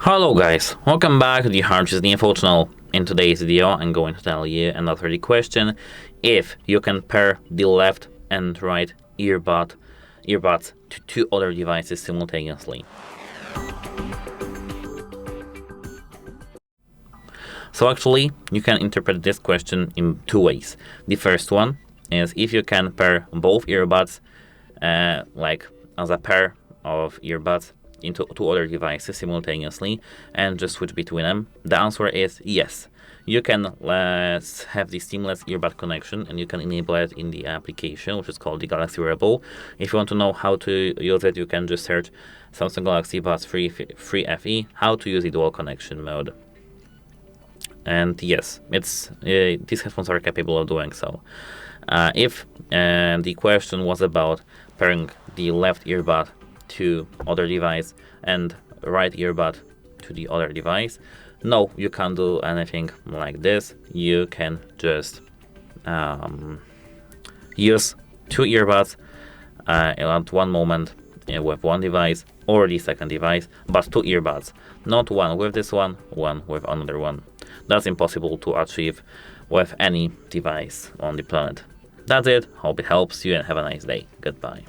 Hello guys, welcome back to the HardReset.Info channel. In today's video, I'm going to tell you and answer the question if you can pair the left and right earbuds to two other devices simultaneously. So actually, you can interpret this question in two ways. The first one is if you can pair both earbuds, like as a pair of earbuds, into two other devices simultaneously and just switch between them. The answer is yes. You can have the seamless earbud connection and you can enable it in the application, which is called the Galaxy Wearable. If you want to know how to use it, you can just search SAMSUNG Galaxy Buds3 FE, how to use the dual connection mode. And yes, these headphones are capable of doing so. If the question was about pairing the left earbud to other device and right earbud to the other device, no, you can't do anything like this. You can just use two earbuds at one moment with one device or the second device, but two earbuds, not one with this one with another one. That's impossible to achieve with any device on the planet. That's it. Hope it helps you and have a nice day. Goodbye.